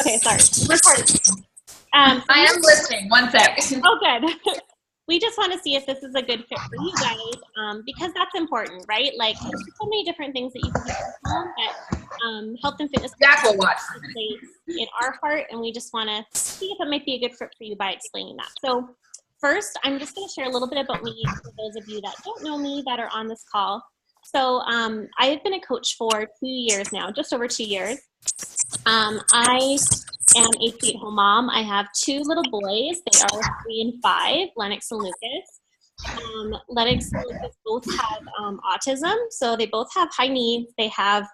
Okay, sorry. Recording. I am listening. One sec. Oh, good. We just want to see if this is a good fit for you guys, because that's important, right? Like, there's so many different things that you can do from home that health and fitness Jack will watch. in our heart, and we just want to see if it might be a good fit for you by explaining that. So first, I'm just going to share a little bit about me for those of you that don't know me that are on this call. So I have been a coach for 2 years now, just over 2 years. I am a stay-at-home mom. I have 2 little boys. They are 3 and 5, Lennox and Lucas. Lennox and Lucas both have autism, so they both have high needs. They have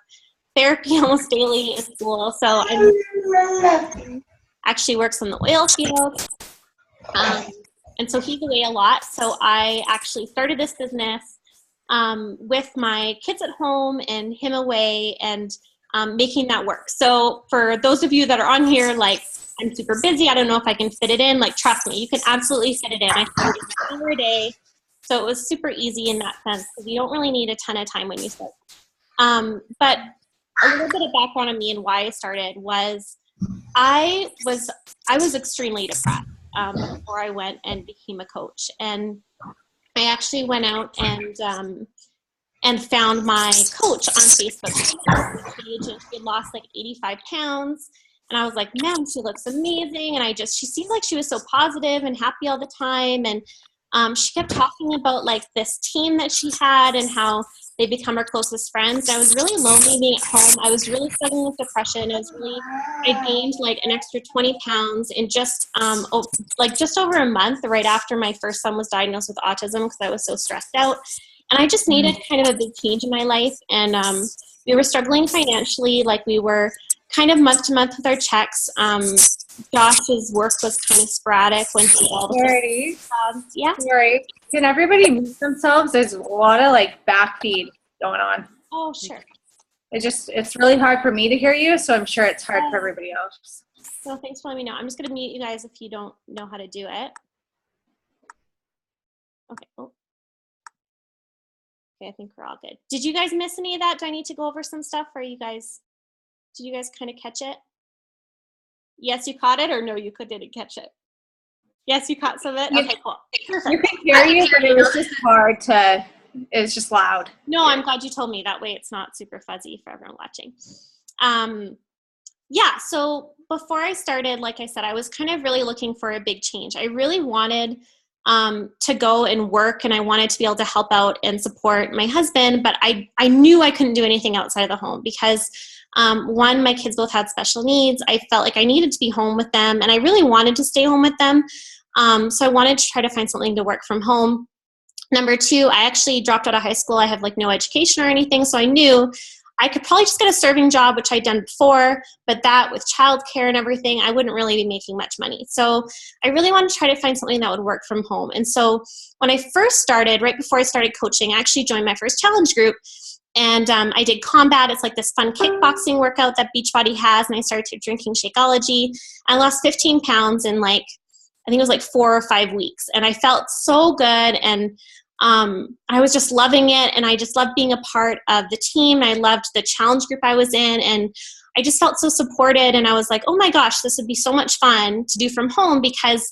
therapy almost daily in school. So I actually works in the oil field, and so he's away a lot. So I actually started this business with my kids at home and him away, and making that work. So for those of you that are on here, like, I'm super busy, I don't know if I can fit it in, like, trust me, you can absolutely fit it in. I started an hour a day, so it was super easy in that sense, because you don't really need a ton of time when you start. But a little bit of background on me and why I started was I was extremely depressed before I went and became a coach. And I actually went out and found my coach on Facebook page, and she had lost like 85 pounds. And I was like, man, she looks amazing. And she seemed like she was so positive and happy all the time. And she kept talking about like this team that she had and how they become her closest friends. And I was really lonely being at home. I was really struggling with depression. I gained like an extra 20 pounds in just over a month right after my first son was diagnosed with autism, because I was so stressed out. And I just needed kind of a big change in my life. And we were struggling financially. Like, we were kind of month to month with our checks. Josh's work was kind of sporadic when he all the yeah. Sorry. Can everybody mute themselves? There's a lot of like backfeed going on. Oh, sure. It's really hard for me to hear you, so I'm sure it's hard for everybody else. So thanks for letting me know. I'm just going to mute you guys if you don't know how to do it. Okay. Oh. Okay, I think we're all good. Did you guys miss any of that? Do I need to go over some stuff? Did you guys kind of catch it? Yes, you caught it, or no, you didn't catch it? Yes, you caught some of it? Okay, cool. Perfect. You can hear you, but it was just hard to, it was just loud. No, I'm glad you told me. That way it's not super fuzzy for everyone watching. Yeah, so before I started, like I said, I was kind of really looking for a big change. I really wanted to go and work, and I wanted to be able to help out and support my husband, but I knew I couldn't do anything outside of the home because one, my kids both had special needs. I felt like I needed to be home with them, and I really wanted to stay home with them. So I wanted to try to find something to work from home. Number 2, I actually dropped out of high school. I have like no education or anything, so I knew I could probably just get a serving job, which I'd done before, but that with childcare and everything, I wouldn't really be making much money. So I really wanted to try to find something that would work from home. And so when I first started, right before I started coaching, I actually joined my first challenge group, and I did combat. It's like this fun kickboxing workout that Beachbody has, and I started drinking Shakeology. I lost 15 pounds in I think it was like 4 or 5 weeks, and I felt so good, and I was just loving it, and I just loved being a part of the team. I loved the challenge group I was in, and I just felt so supported, and I was like, oh my gosh, this would be so much fun to do from home, because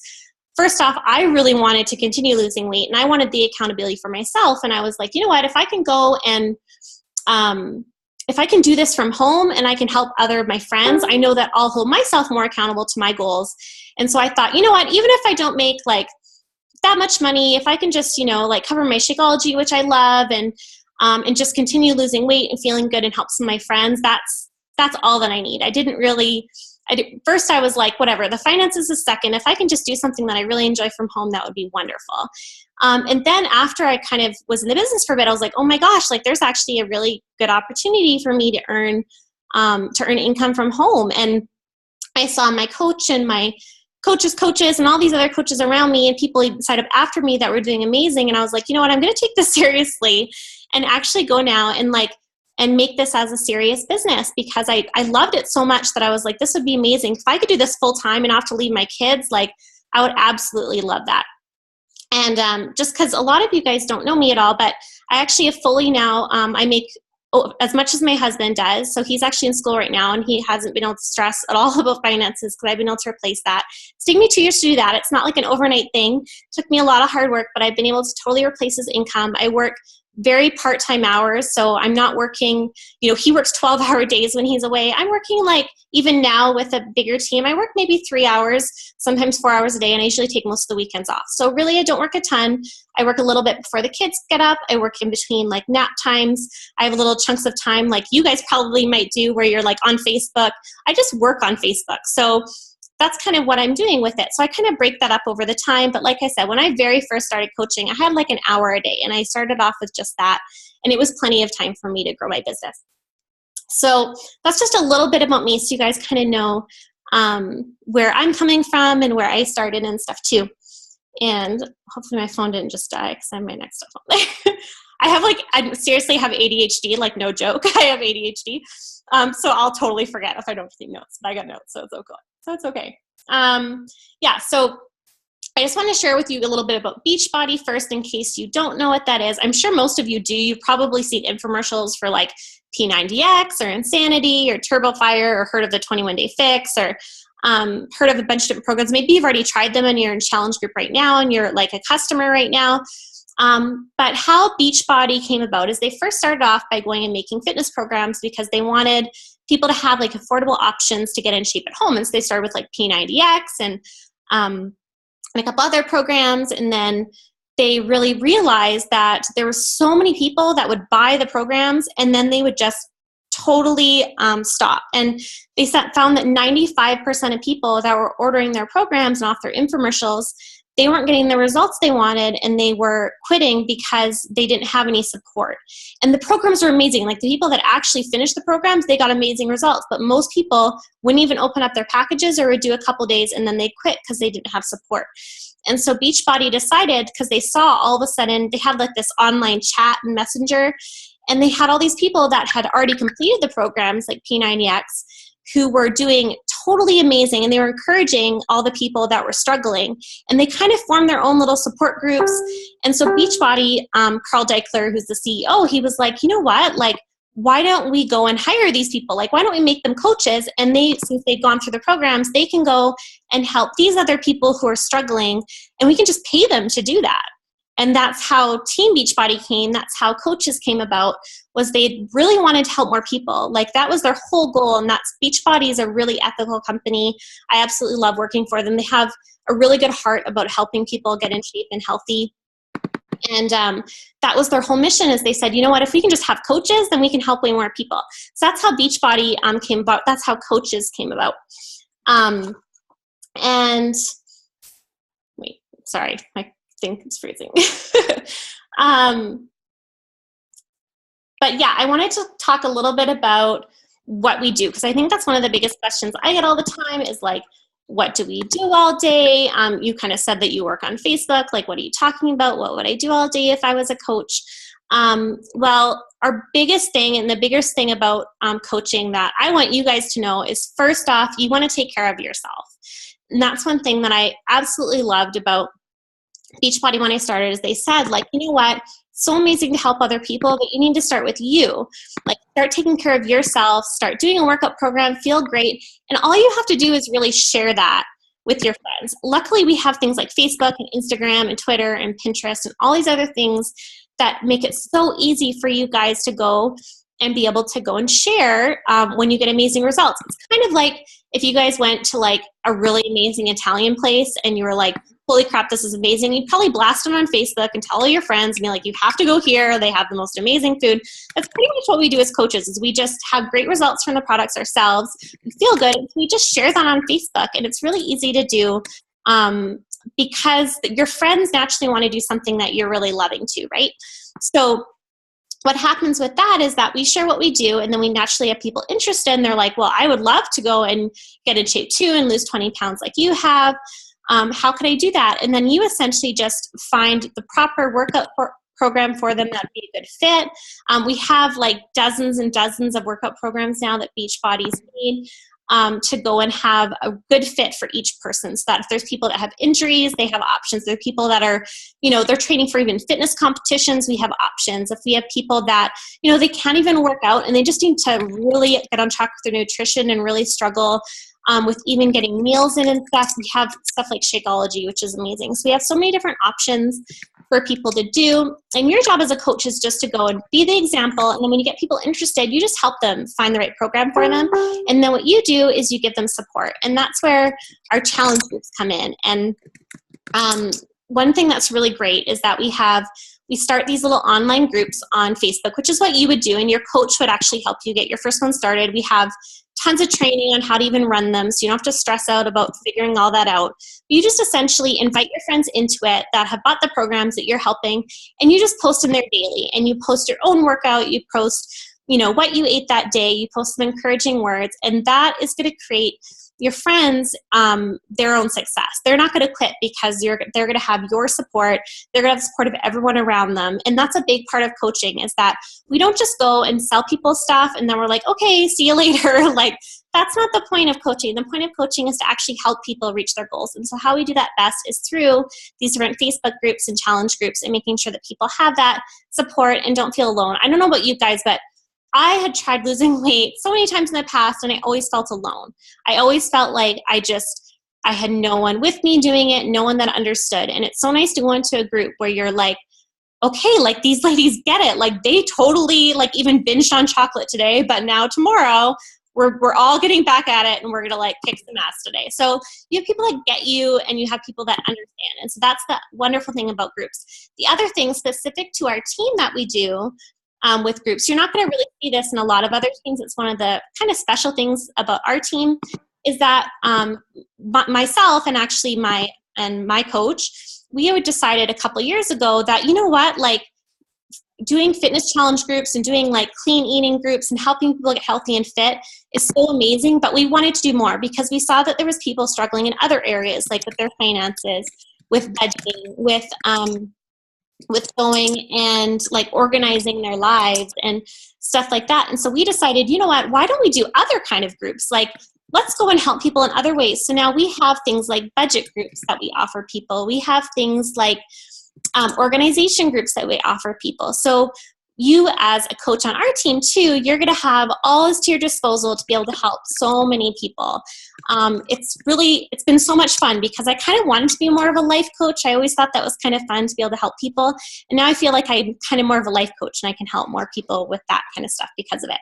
first off, I really wanted to continue losing weight, and I wanted the accountability for myself, and I was like, you know what, if I can go and if I can do this from home and I can help other of my friends, I know that I'll hold myself more accountable to my goals. And so I thought, you know what, even if I don't make like that much money, if I can just, like cover my Shakeology, which I love, and just continue losing weight and feeling good and help some of my friends, that's all that I need. First I was like, whatever, the finances is second. If I can just do something that I really enjoy from home, that would be wonderful. And then after I kind of was in the business for a bit, I was like, oh my gosh, like there's actually a really good opportunity for me to earn income from home. And I saw my coach and my coaches and all these other coaches around me and people signed up after me that were doing amazing. And I was like, you know what, I'm going to take this seriously and actually go now and make this as a serious business, because I loved it so much that I was like, this would be amazing. If I could do this full time and not have to leave my kids, like I would absolutely love that. And just because a lot of you guys don't know me at all, but I actually have fully now, I make as much as my husband does. So he's actually in school right now, and he hasn't been able to stress at all about finances because I've been able to replace that. It's taken me 2 years to do that. It's not like an overnight thing. It took me a lot of hard work, but I've been able to totally replace his income. I work very part-time hours, so I'm not working, he works 12-hour days when he's away. I'm working even now with a bigger team, I work maybe 3 hours, sometimes 4 hours a day, and I usually take most of the weekends off. So really, I don't work a ton. I work a little bit before the kids get up. I work in between nap times. I have little chunks of time like you guys probably might do where you're on Facebook. I just work on Facebook. So that's kind of what I'm doing with it. So I kind of break that up over the time. But like I said, when I very first started coaching, I had an hour a day, and I started off with just that. And it was plenty of time for me to grow my business. So that's just a little bit about me, so you guys kind of know where I'm coming from and where I started and stuff too. And hopefully my phone didn't just die because I have my next stuff on there. I seriously have ADHD, no joke. I have ADHD. So I'll totally forget if I don't take notes, but I got notes, so it's okay. So I just want to share with you a little bit about Beachbody first, in case you don't know what that is. I'm sure most of you do. You've probably seen infomercials for P90X or Insanity or TurboFire, or heard of the 21-Day Fix, or heard of a bunch of different programs. Maybe you've already tried them and you're in challenge group right now and you're a customer right now. But how Beachbody came about is they first started off by going and making fitness programs because they wanted people to have affordable options to get in shape at home. And so they started with P90X and a couple other programs. And then they really realized that there were so many people that would buy the programs and then they would just totally stop. And they found that 95% of people that were ordering their programs and off their infomercials, they weren't getting the results they wanted, and they were quitting because they didn't have any support. And the programs were amazing. The people that actually finished the programs, they got amazing results. But most people wouldn't even open up their packages or would do a couple days and then they quit because they didn't have support. And so Beachbody decided, because they saw all of a sudden, they had this online chat and messenger, and they had all these people that had already completed the programs P90X, who were doing totally amazing, and they were encouraging all the people that were struggling, and they kind of formed their own little support groups. And so Beachbody, Carl Deichler, who's the CEO, he was like, you know what, why don't we go and hire these people? Why don't we make them coaches? And since they've gone through the programs, they can go and help these other people who are struggling, and we can just pay them to do that. And that's how Team Beachbody came. That's how coaches came about, was they really wanted to help more people. That was their whole goal. And that's Beachbody is a really ethical company. I absolutely love working for them. They have a really good heart about helping people get in shape and healthy. And that was their whole mission, is they said, you know what, if we can just have coaches, then we can help way more people. So that's how Beachbody came about. That's how coaches came about. And wait, sorry, my thing is freezing. But yeah, I wanted to talk a little bit about what we do, because I think that's one of the biggest questions I get all the time is what do we do all day? You kind of said that you work on Facebook. What are you talking about? What would I do all day if I was a coach? Well, our biggest thing and the biggest thing about coaching that I want you guys to know is, first off, you want to take care of yourself. And that's one thing that I absolutely loved about Beachbody when I started, is they said, you know what, so amazing to help other people, but you need to start with you. Start taking care of yourself, start doing a workout program, feel great. And all you have to do is really share that with your friends. Luckily, we have things like Facebook and Instagram and Twitter and Pinterest and all these other things that make it so easy for you guys to go and be able to go and share when you get amazing results. It's kind of like if you guys went to a really amazing Italian place and you were holy crap, this is amazing. You'd probably blast them on Facebook and tell all your friends and be like, you have to go here. They have the most amazing food. That's pretty much what we do as coaches, is we just have great results from the products ourselves. We feel good. We just share that on Facebook, and it's really easy to do because your friends naturally want to do something that you're really loving too, right? So what happens with that is that we share what we do, and then we naturally have people interested, and they're like, well, I would love to go and get in shape too and lose 20 pounds like you have. How could I do that? And then you essentially just find the proper workout program for them that would be a good fit. We have dozens and dozens of workout programs now that Beachbody's made. to go and have a good fit for each person, so that if there's people that have injuries, they have options. There are people that are, they're training for even fitness competitions, we have options. If we have people that, they can't even work out and they just need to really get on track with their nutrition and really struggle with even getting meals in and stuff, we have stuff like Shakeology, which is amazing. So we have so many different options for people to do. And your job as a coach is just to go and be the example. And then when you get people interested, you just help them find the right program for them. And then what you do is you give them support. And that's where our challenge groups come in. And one thing that's really great is that we start these little online groups on Facebook, which is what you would do. And your coach would actually help you get your first one started. We have tons of training on how to even run them, so you don't have to stress out about figuring all that out. You just essentially invite your friends into it that have bought the programs that you're helping, and you just post in there daily. And you post your own workout, you post, what you ate that day, you post some encouraging words, and that is going to create your friends their own success. They're not going to quit because they're going to have your support. They're going to have the support of everyone around them. And that's a big part of coaching, is that we don't just go and sell people stuff and then we're like, okay, see you later. Like, that's not the point of coaching. The point of coaching is to actually help people reach their goals. And so how we do that best is through these different Facebook groups and challenge groups, and making sure that people have that support and don't feel alone. I don't know about you guys, but I had tried losing weight so many times in the past, and I always felt alone. I always felt like I had no one with me doing it, no one that understood. And it's so nice to go into a group where you're like, okay, like these ladies get it. Like they totally like even binged on chocolate today, but now tomorrow we're all getting back at it and we're going to like kick some ass today. So you have people that get you, and you have people that understand. And so that's the wonderful thing about groups. The other thing specific to our team that we do with groups, you're not going to really see this in a lot of other teams. It's one of the kind of special things about our team, is that myself and actually my coach, we had decided a couple years ago that, like doing fitness challenge groups and doing like clean eating groups and helping people get healthy and fit is so amazing, but we wanted to do more because we saw that there was people struggling in other areas, like with their finances, with budgeting, with going and like organizing their lives and stuff like that. And so we decided, why don't we do other kind of groups? Like, let's go and help people in other ways. So now we have things like budget groups that we offer people. We have things like organization groups that we offer people. So you as a coach on our team too, you're going to have all this to your disposal to be able to help so many people. It's been so much fun because I kind of wanted to be more of a life coach. I always thought that was kind of fun to be able to help people. And now I feel like I'm kind of more of a life coach, and I can help more people with that kind of stuff because of it.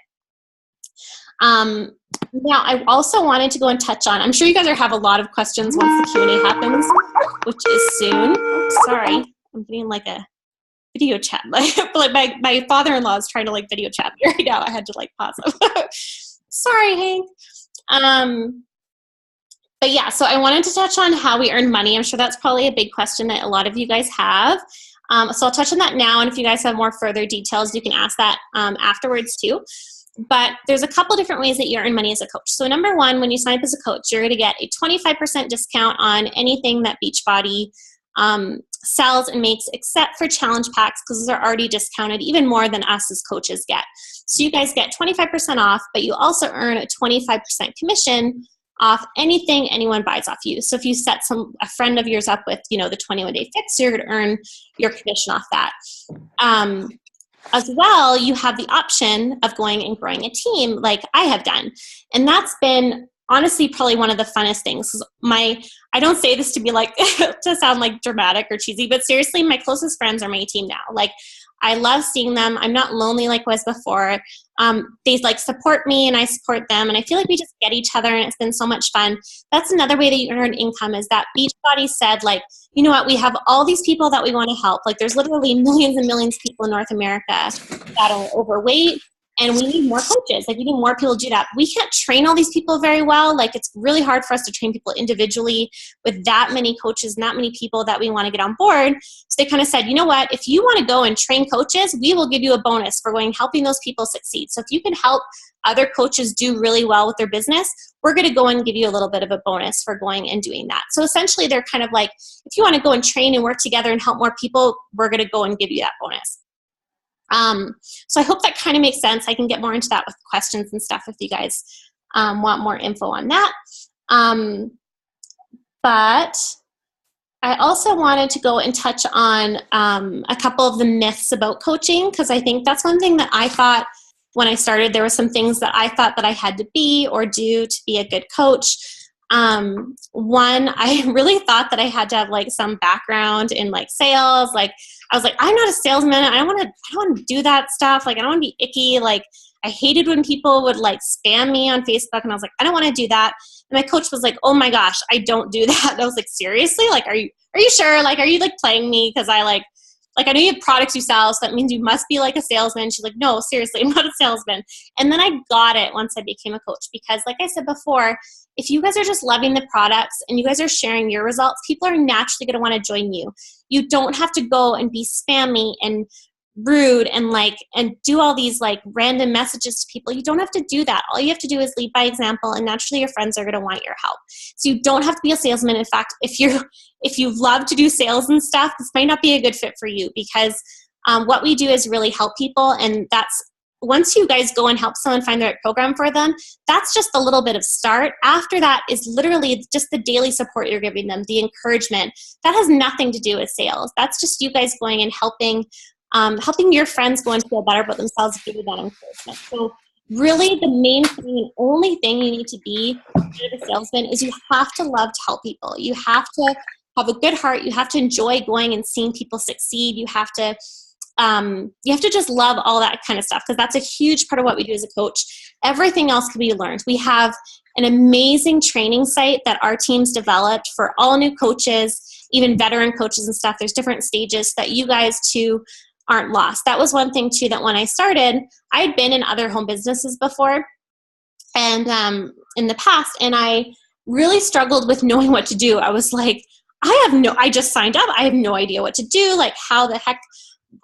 Now I also wanted to go and touch on, I'm sure you guys have a lot of questions once the Q&A happens, which is soon. Sorry, I'm getting like a video chat. Like my father-in-law is trying to like video chat me right now. I had to like pause it. Sorry, Hank. But yeah, so I wanted to touch on how we earn money. I'm sure that's probably a big question that a lot of you guys have. So I'll touch on that now. And if you guys have more further details, you can ask that afterwards too. But there's a couple different ways that you earn money as a coach. So number one, when you sign up as a coach, you're going to get a 25% discount on anything that Beachbody sells and makes, except for challenge packs, because those are already discounted even more than us as coaches get. So you guys get 25% off, but you also earn a 25% commission off anything anyone buys off you. So if you set a friend of yours up with, the 21-day fix, you're going to earn your commission off that. As well, you have the option of going and growing a team like I have done. And that's been honestly probably one of the funnest things. I don't say this to be like, to sound like dramatic or cheesy, but seriously, my closest friends are my team now. Like, I love seeing them. I'm not lonely like I was before. They like support me and I support them. And I feel like we just get each other, and it's been so much fun. That's another way that you earn income, is that Beachbody said, like, you know what, we have all these people that we want to help. Like, there's literally millions and millions of people in North America that are overweight, and we need more coaches. Like, we need more people to do that. We can't train all these people very well. Like, it's really hard for us to train people individually with that many coaches and that many people that we want to get on board. So they kind of said, you know what, if you want to go and train coaches, we will give you a bonus for going helping those people succeed. So if you can help other coaches do really well with their business, we're going to go and give you a little bit of a bonus for going and doing that. So essentially, they're kind of like, if you want to go and train and work together and help more people, we're going to go and give you that bonus. So I hope that kind of makes sense. I can get more into that with questions and stuff if you guys want more info on that. But I also wanted to go and touch on a couple of the myths about coaching, because I think that's one thing that I thought when I started, there were some things that I thought that I had to be or do to be a good coach. One, I really thought that I had to have like some background in like sales. Like I was like, I'm not a salesman. I don't want to do that stuff. Like I don't want to be icky. Like I hated when people would like spam me on Facebook, and I was like, I don't want to do that. And my coach was like, oh my gosh, I don't do that. And I was like, seriously? Like, are you sure? Like, are you like playing me? Cause I I know you have products you sell, so that means you must be like a salesman. She's like, no, seriously, I'm not a salesman. And then I got it once I became a coach, because like I said before, if you guys are just loving the products and you guys are sharing your results, people are naturally going to want to join you. You don't have to go and be spammy and rude and do all these like random messages to people. You don't have to do that. All you have to do is lead by example, and naturally your friends are going to want your help. So you don't have to be a salesman. In fact, if you love to do sales and stuff, this might not be a good fit for you, because what we do is really help people. And that's, once you guys go and help someone find the right program for them, that's just a little bit of start. After that is literally just the daily support you're giving them, the encouragement. That has nothing to do with sales. That's just you guys going and helping your friends go and feel better about themselves and give you that encouragement. So really the main thing and only thing you need to be a salesman is you have to love to help people. You have to have a good heart. You have to enjoy going and seeing people succeed. You have to just love all that kind of stuff, because that's a huge part of what we do as a coach. Everything else can be learned. We have an amazing training site that our teams developed for all new coaches, even veteran coaches and stuff. There's different stages that you guys too aren't lost. That was one thing too, that when I started, I had been in other home businesses before and in the past, and I really struggled with knowing what to do. I was like, I just signed up. I have no idea what to do. Like how the heck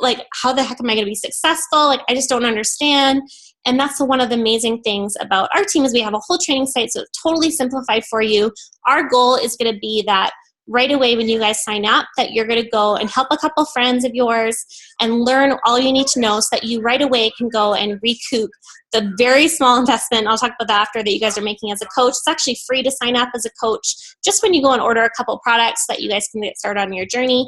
am I going to be successful? Like, I just don't understand. And that's one of the amazing things about our team is we have a whole training site. So it's totally simplified for you. Our goal is going to be that right away when you guys sign up, that you're going to go and help a couple friends of yours and learn all you need to know, so that you right away can go and recoup the very small investment, I'll talk about that after, that you guys are making as a coach. It's actually free to sign up as a coach just when you go and order a couple products, that you guys can get started on your journey.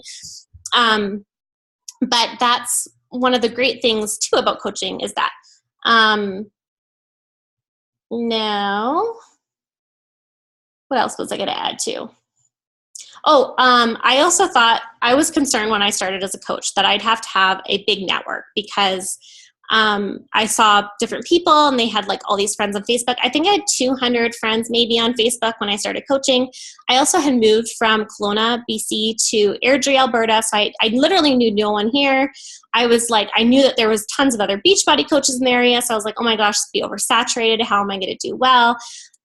But that's one of the great things too about coaching is that. Now, what else was I going to add to? I also thought, I was concerned when I started as a coach that I'd have to have a big network, because I saw different people and they had like all these friends on Facebook. I think I had 200 friends maybe on Facebook when I started coaching. I also had moved from Kelowna, BC to Airdrie, Alberta. So I literally knew no one here. I knew that there was tons of other Beachbody coaches in the area. So I was like, oh my gosh, this will be oversaturated. How am I going to do well?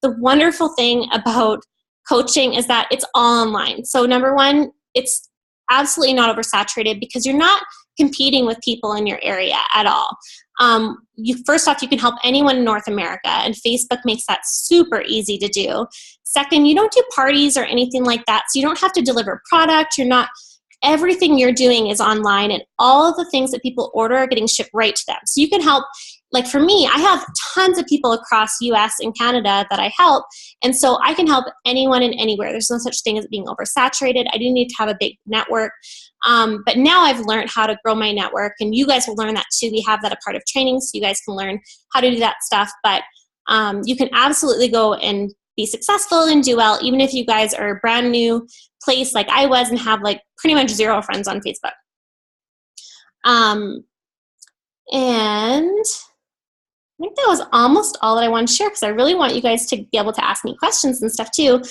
The wonderful thing about coaching is that it's all online. So number one, it's absolutely not oversaturated, because you're not competing with people in your area at all. First off, you can help anyone in North America, and Facebook makes that super easy to do. Second, you don't do parties or anything like that, so you don't have to deliver product. Everything you're doing is online, and all of the things that people order are getting shipped right to them. So you can help. Like for me, I have tons of people across US and Canada that I help. And so I can help anyone and anywhere. There's no such thing as being oversaturated. I do need to have a big network. But now I've learned how to grow my network, and you guys will learn that too. We have that a part of training, so you guys can learn how to do that stuff. But you can absolutely go and be successful and do well, even if you guys are a brand new place like I was and have like pretty much zero friends on Facebook. And I think that was almost all that I want to share, because I really want you guys to be able to ask me questions and stuff too.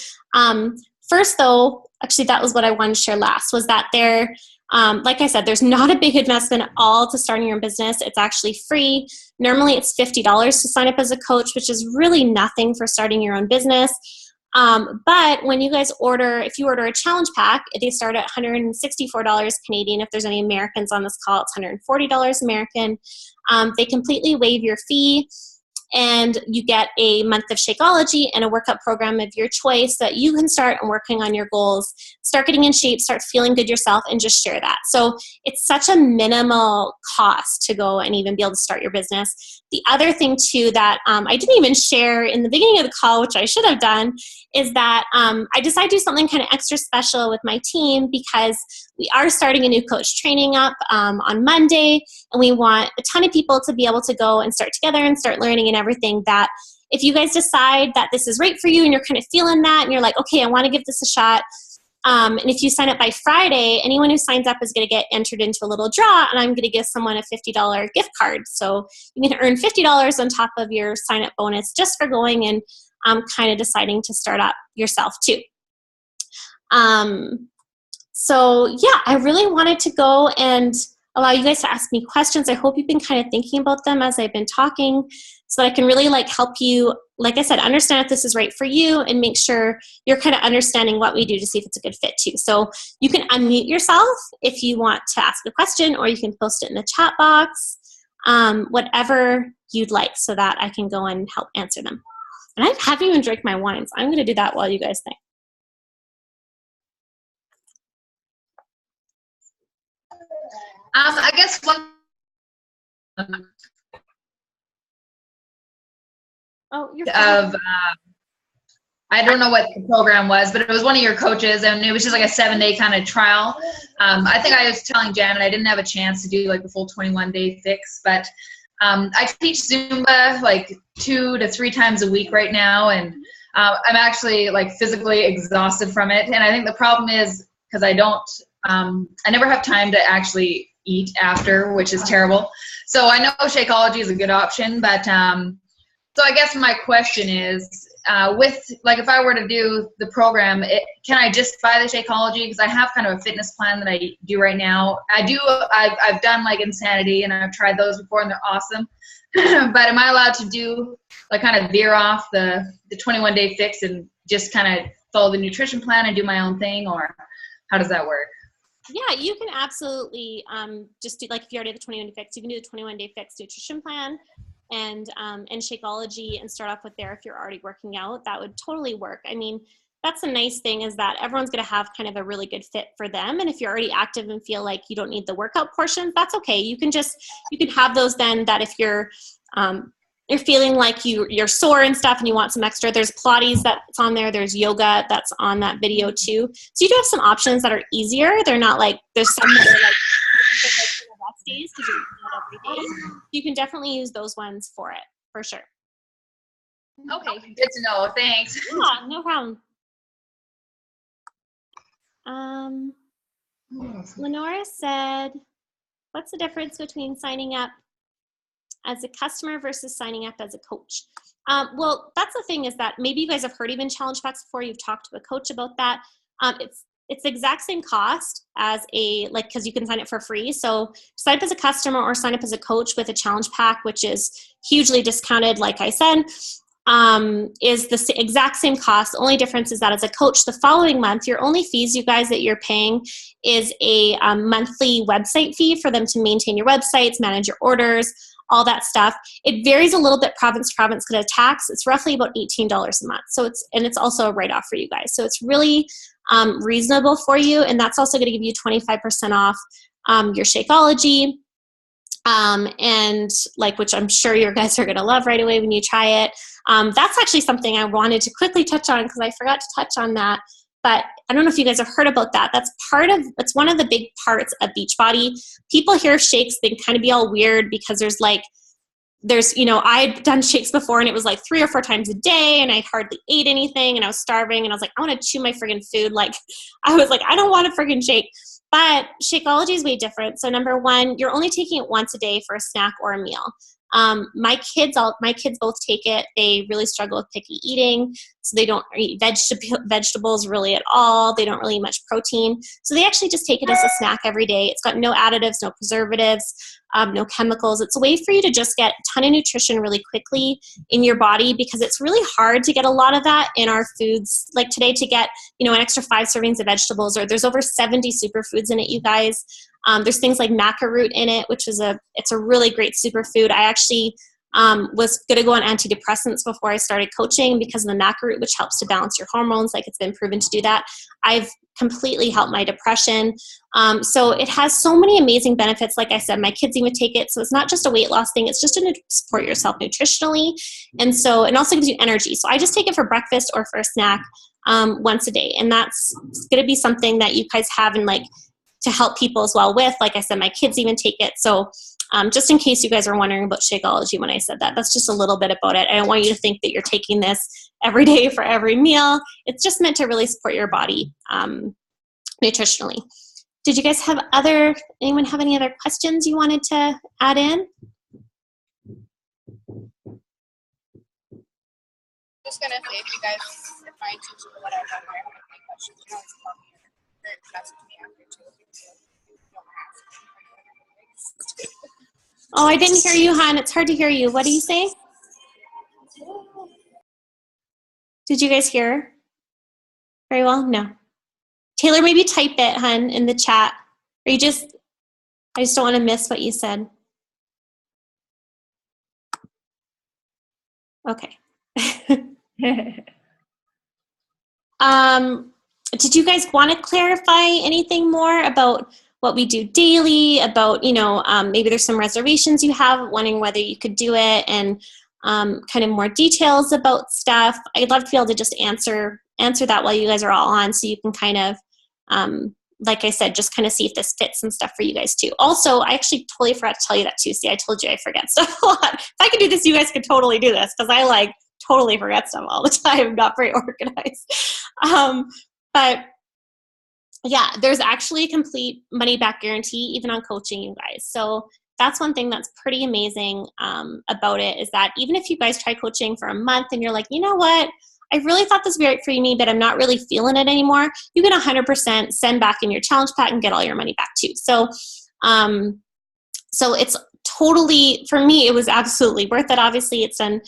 First though, actually that was what I wanted to share last, was that like I said, there's not a big investment at all to starting your own business. It's actually free. Normally it's $50 to sign up as a coach, which is really nothing for starting your own business. But when you guys if you order a challenge pack, they start at $164 Canadian. If there's any Americans on this call, it's $140 American. They completely waive your fee, and you get a month of Shakeology and a workout program of your choice that you can start working on your goals, start getting in shape, start feeling good yourself, and just share that. So it's such a minimal cost to go and even be able to start your business. the other thing too that I didn't even share in the beginning of the call, which I should have done, is that I decided to do something kind of extra special with my team because we are starting a new coach training up on Monday, and we want a ton of people to be able to go and start together and start learning and everything. That if you guys decide that this is right for you and you're kind of feeling that and you're like, okay, I want to give this a shot, and if you sign up by Friday, anyone who signs up is going to get entered into a little draw, and I'm going to give someone a $50 gift card. So you can earn $50 on top of your sign-up bonus just for going and kind of deciding to start up yourself too. So yeah, I really wanted to go and allow you guys to ask me questions. I hope you've been kind of thinking about them as I've been talking, so that I can really help you, like I said, understand if this is right for you and make sure you're kind of understanding what we do to see if it's a good fit too. So you can unmute yourself if you want to ask a question, or you can post it in the chat box, whatever you'd like, so that I can go and help answer them. And I haven't even drank my wine, so I'm going to do that while you guys think. I guess one. Oh, you're of I don't know what the program was, but it was one of your coaches, and it was just like a 7-day kind of trial. I think I was telling Janet I didn't have a chance to do the full 21-day fix, but I teach Zumba 2 to 3 times a week right now, and I'm actually physically exhausted from it. And I think the problem is because I never have time to actually eat after, which is terrible. So I know Shakeology is a good option, but so I guess my question is, if I were to do the program, can I just buy the Shakeology? Because I have kind of a fitness plan that I do right now. I've done Insanity, and I've tried those before, and they're awesome. But am I allowed to do kind of veer off the 21-day fix and just kind of follow the nutrition plan and do my own thing, or how does that work? Yeah, you can absolutely just do, if you already have the 21-day fix, you can do the 21-day fix nutrition plan and Shakeology and start off with there if you're already working out. That would totally work. I mean, that's a nice thing, is that everyone's going to have kind of a really good fit for them. And if you're already active and feel like you don't need the workout portions, that's okay. You can have those then, that if you're feeling like you're sore and stuff and you want some extra, there's Pilates that's on there, there's yoga that's on that video too. So you do have some options that are easier. They're not there's some that are rest days because you're doing it every day. You can definitely use those ones for it, for sure. Okay, good to know. Thanks. Yeah, no problem. Lenora said, what's the difference between signing up as a customer versus signing up as a coach? Well, that's the thing, is that maybe you guys have heard even challenge packs before. You've talked to a coach about that. It's the exact same cost as because you can sign up for free. So sign up as a customer or sign up as a coach with a challenge pack, which is hugely discounted, like I said, is the exact same cost. The only difference is that as a coach, the following month, your only fees, you guys, that you're paying is a monthly website fee for them to maintain your websites, manage your orders, all that stuff. It varies a little bit province to province because of tax. It's roughly about $18 a month. So it's also a write-off for you guys. So it's really reasonable for you, and that's also going to give you 25% off your Shakeology, and which I'm sure you guys are going to love right away when you try it. That's actually something I wanted to quickly touch on because I forgot to touch on that. But I don't know if you guys have heard about that. That's one of the big parts of Beachbody. People hear shakes, they kind of be all weird because there's I'd done shakes before and it was 3 or 4 times a day and I hardly ate anything and I was starving and I was I want to chew my friggin' food. I was I don't want a friggin' shake. But Shakeology is way different. So number one, you're only taking it once a day for a snack or a meal. My kids both take it. They really struggle with picky eating, so they don't eat vegetables really at all. They don't really eat much protein, so they actually just take it as a snack every day. It's got no additives, no preservatives, no chemicals. It's a way for you to just get a ton of nutrition really quickly in your body, because it's really hard to get a lot of that in our foods. Like today, to get an extra 5 servings of vegetables, or there's over 70 superfoods in it, you guys. There's things like maca root in it, which is it's a really great superfood. I actually was going to go on antidepressants before I started coaching because of the maca root, which helps to balance your hormones. Like, it's been proven to do that. I've completely helped my depression. So it has so many amazing benefits. Like I said, my kids even take it. So it's not just a weight loss thing. It's just to support yourself nutritionally. And so, it also gives you energy. So I just take it for breakfast or for a snack once a day. And that's going to be something that you guys have and like to help people as well with. Like I said, my kids even take it. So just in case you guys are wondering about Shakeology when I said that, that's just a little bit about it. I don't want you to think that you're taking this every day for every meal. It's just meant to really support your body nutritionally. Did you guys have anyone have any other questions you wanted to add in? Just gonna say, if you guys find teaching whatever, or have any questions, you can always call me or message me after too. Oh, I didn't hear you, hon. It's hard to hear you. What do you say? Did you guys hear very well? No. Taylor, maybe type it, hun, in the chat. Or I just don't want to miss what you said. Okay. Did you guys want to clarify anything more about what we do daily, about, maybe there's some reservations you have, wondering whether you could do it, and kind of more details about stuff? I'd love to be able to just answer that while you guys are all on, so you can kind of, like I said, just kind of see if this fits some stuff for you guys too. Also, I actually totally forgot to tell you that too. See, I told you I forget stuff a lot. If I could do this, you guys could totally do this, because I totally forget stuff all the time. I'm not very organized. But yeah, there's actually a complete money back guarantee even on coaching, you guys. So that's one thing that's pretty amazing about it, is that even if you guys try coaching for a month and you're like, you know what, I really thought this would be right for me, but I'm not really feeling it anymore, you can 100% send back in your challenge pack and get all your money back too. So, so it's totally, for me, it was absolutely worth it. Obviously, it's done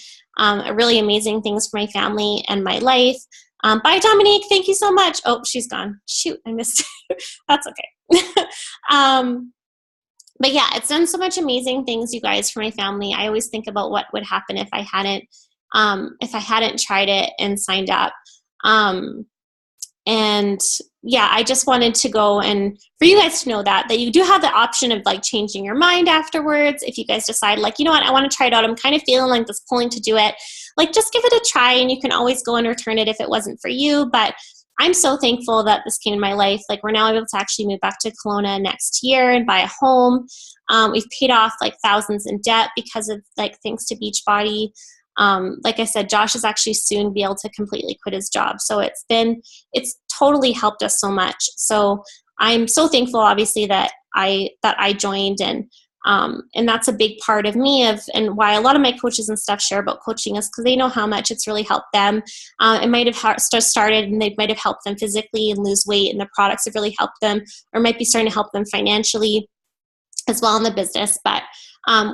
really amazing things for my family and my life. Bye, Dominique. Thank you so much. Oh, she's gone. Shoot, I missed it. That's okay. But yeah, it's done so much amazing things, you guys, for my family. I always think about what would happen if I hadn't tried it and signed up. And yeah, I just wanted to go and for you guys to know that you do have the option of like changing your mind afterwards. If you guys decide like, you know what, I want to try it out, I'm kind of feeling like this pulling to do it, like just give it a try, and you can always go and return it if it wasn't for you. But I'm so thankful that this came in my life. Like, we're now able to actually move back to Kelowna next year and buy a home. We've paid off like thousands in debt because of like thanks to Beachbody. Like I said, Josh is actually soon be able to completely quit his job. So it's totally helped us so much. So I'm so thankful, obviously, that I joined, and that's a big part of me and why a lot of my coaches and stuff share about coaching is because they know how much it's really helped them. It might have started and they might have helped them physically and lose weight, and the products have really helped them, or might be starting to help them financially as well in the business. But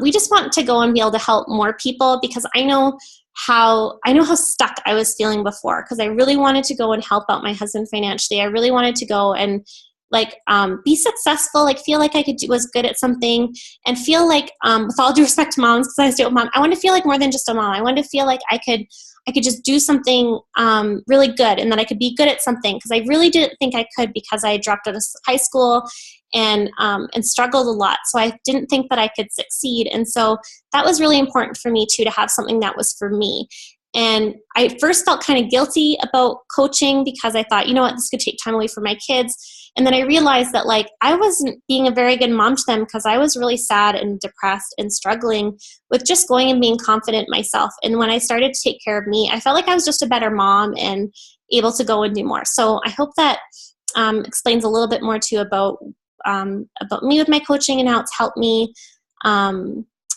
we just want to go and be able to help more people, because I know how stuck I was feeling before, because I really wanted to go and help out my husband financially. I really wanted to go and be successful, like feel like was good at something, and feel like, with all due respect to moms, because I stay with mom, I want to feel like more than just a mom. I wanted to feel like I could just do something really good, and that I could be good at something, because I really didn't think I could, because I dropped out of high school and struggled a lot. So I didn't think that I could succeed. And so that was really important for me too, to have something that was for me. And I first felt kind of guilty about coaching, because I thought, you know what, this could take time away from my kids. And then I realized that I wasn't being a very good mom to them, because I was really sad and depressed and struggling with just going and being confident myself. And when I started to take care of me, I felt like I was just a better mom and able to go and do more. So I hope that explains a little bit more too about me with my coaching and how it's helped me.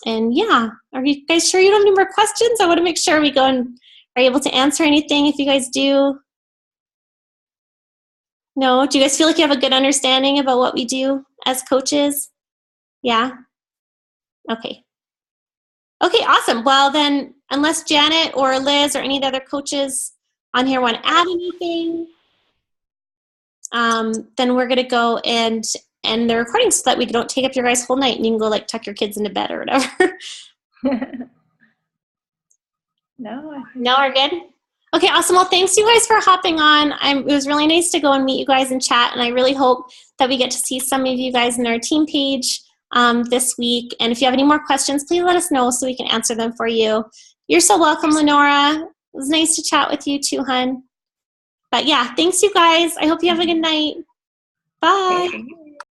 And yeah, are you guys sure you don't have any more questions? I want to make sure we go and are able to answer anything if you guys do. No? Do you guys feel like you have a good understanding about what we do as coaches? Yeah? Okay. Okay, awesome. Well then, unless Janet or Liz or any of the other coaches on here want to add anything, then we're going to go and end the recording so that we don't take up your guys' whole night and you can go tuck your kids into bed or whatever. No. No, we're good? Okay, awesome. Well, thanks you guys for hopping on. It was really nice to go and meet you guys and chat, and I really hope that we get to see some of you guys in our team page this week. And if you have any more questions, please let us know so we can answer them for you. You're so welcome, Lenora. It was nice to chat with you too, hun. But yeah, thanks you guys. I hope you have a good night. Bye. Okay.